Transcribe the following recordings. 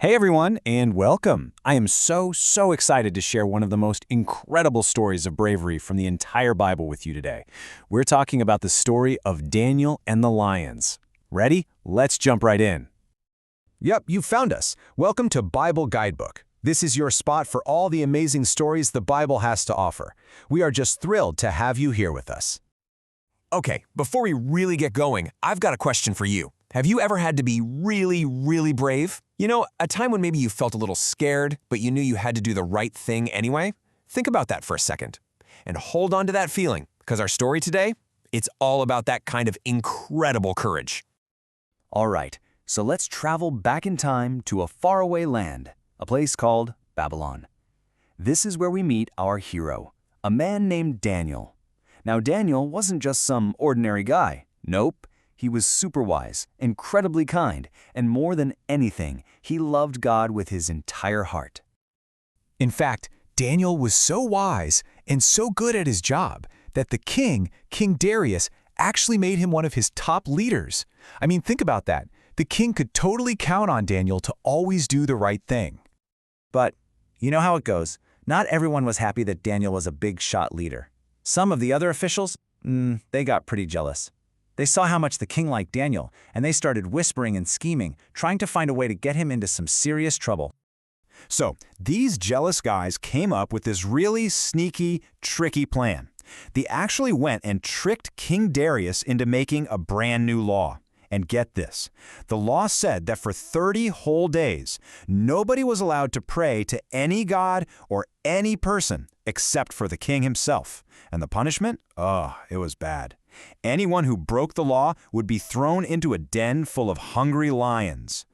Hey everyone, and welcome. I am so excited to share one of the most incredible stories of bravery from the entire Bible with you today. We're talking about the story of Daniel and the lions. Ready? Let's jump right in. Yep, you found us. Welcome to Bible Guidebook. This is your spot for all the amazing stories the Bible has to offer. We are just thrilled to have you here with us. Okay, before we really get going, I've got a question for you. Have you ever had to be really brave? You know, a time when maybe you felt a little scared, but you knew you had to do the right thing anyway? Think about that for a second. And hold on to that feeling, because our story today, it's all about that kind of incredible courage. All right, so let's travel back in time to a faraway land, a place called Babylon. This is where we meet our hero, a man named Daniel. Now, Daniel wasn't just some ordinary guy. Nope. He was super wise, incredibly kind, and more than anything, he loved God with his entire heart. In fact, Daniel was so wise and so good at his job that the king, King Darius, actually made him one of his top leaders. I mean, think about that. The king could totally count on Daniel to always do the right thing. But you know how it goes. Not everyone was happy that Daniel was a big shot leader. Some of the other officials, they got pretty jealous. They saw how much the king liked Daniel, and they started whispering and scheming, trying to find a way to get him into some serious trouble. So, these jealous guys came up with this really sneaky, tricky plan. They actually went and tricked King Darius into making a brand new law. And get this, the law said that for 30 whole days, nobody was allowed to pray to any god or any person except for the king himself. And the punishment? It was bad. Anyone who broke the law would be thrown into a den full of hungry lions.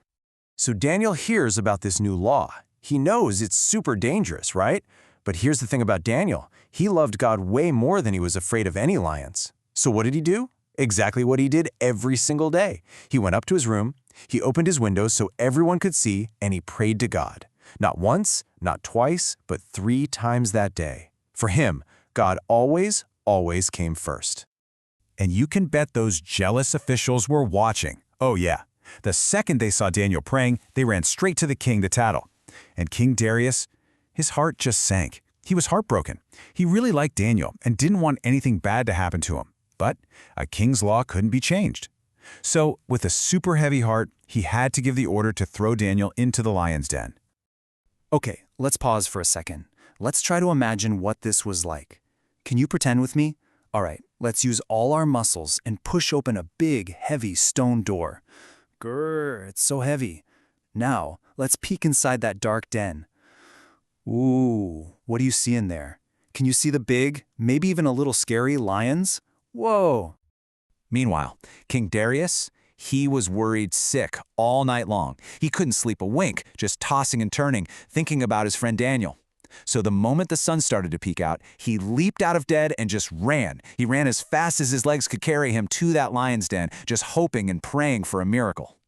So Daniel hears about this new law. He knows it's super dangerous, right? But here's the thing about Daniel. He loved God way more than he was afraid of any lions. So what did he do? Exactly what he did every single day. He went up to his room, he opened his windows so everyone could see, and he prayed to God. Not once, not twice, but 3 times that day. For him, God always came first. And you can bet those jealous officials were watching. Oh yeah. The second they saw Daniel praying, they ran straight to the king to tattle. And King Darius, his heart just sank. He was heartbroken. He really liked Daniel and didn't want anything bad to happen to him. But a king's law couldn't be changed. So, with a super heavy heart, he had to give the order to throw Daniel into the lion's den. Okay, let's pause for a second. Let's try to imagine what this was like. Can you pretend with me? All right, let's use all our muscles and push open a big, heavy stone door. Grrr, it's so heavy. Now, let's peek inside that dark den. Ooh, what do you see in there? Can you see the big, maybe even a little scary lions? Whoa! Meanwhile, King Darius, he was worried sick all night long. He couldn't sleep a wink, just tossing and turning, thinking about his friend Daniel. So the moment the sun started to peek out, he leaped out of bed and just ran. He ran as fast as his legs could carry him to that lion's den, just hoping and praying for a miracle.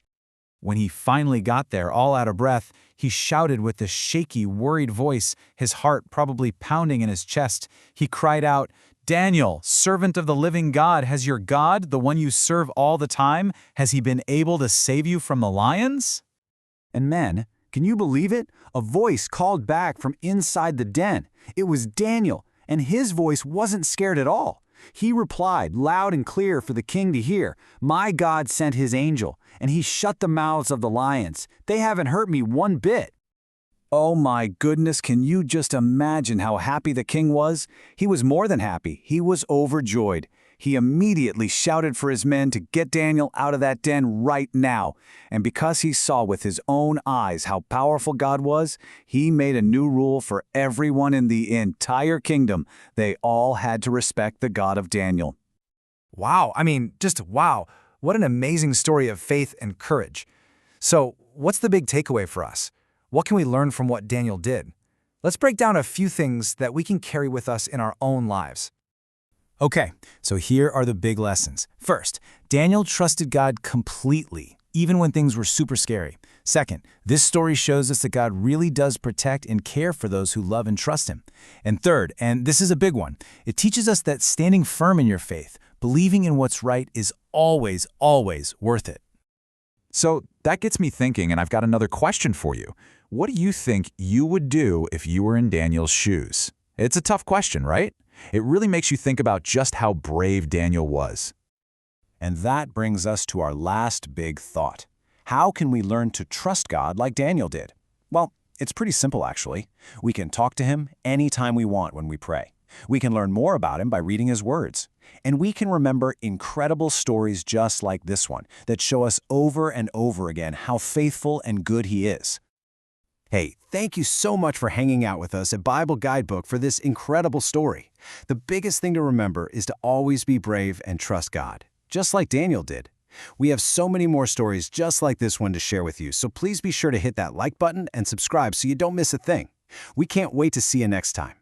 When he finally got there, all out of breath, he shouted with a shaky, worried voice, his heart probably pounding in his chest. He cried out, "Daniel, servant of the living God, has your God, the one you serve all the time, has he been able to save you from the lions?" And men, can you believe it? A voice called back from inside the den. It was Daniel, and his voice wasn't scared at all. He replied loud and clear for the king to hear, "My God sent his angel, and he shut the mouths of the lions. They haven't hurt me one bit." Oh my goodness, can you just imagine how happy the king was? He was more than happy. He was overjoyed. He immediately shouted for his men to get Daniel out of that den right now. And because he saw with his own eyes how powerful God was, he made a new rule for everyone in the entire kingdom. They all had to respect the God of Daniel. Wow, just wow. What an amazing story of faith and courage. So, what's the big takeaway for us? What can we learn from what Daniel did? Let's break down a few things that we can carry with us in our own lives. Okay, so here are the big lessons. First, Daniel trusted God completely, even when things were super scary. Second, this story shows us that God really does protect and care for those who love and trust him. And third, and this is a big one, it teaches us that standing firm in your faith, believing in what's right is always worth it. So that gets me thinking, and I've got another question for you. What do you think you would do if you were in Daniel's shoes? It's a tough question, right? It really makes you think about just how brave Daniel was. And that brings us to our last big thought. How can we learn to trust God like Daniel did? Well, it's pretty simple, actually. We can talk to him anytime we want when we pray. We can learn more about him by reading his words. And we can remember incredible stories just like this one that show us over and over again how faithful and good he is. Hey, thank you so much for hanging out with us at Bible Guidebook for this incredible story. The biggest thing to remember is to always be brave and trust God, just like Daniel did. We have so many more stories just like this one to share with you, so please be sure to hit that like button and subscribe so you don't miss a thing. We can't wait to see you next time.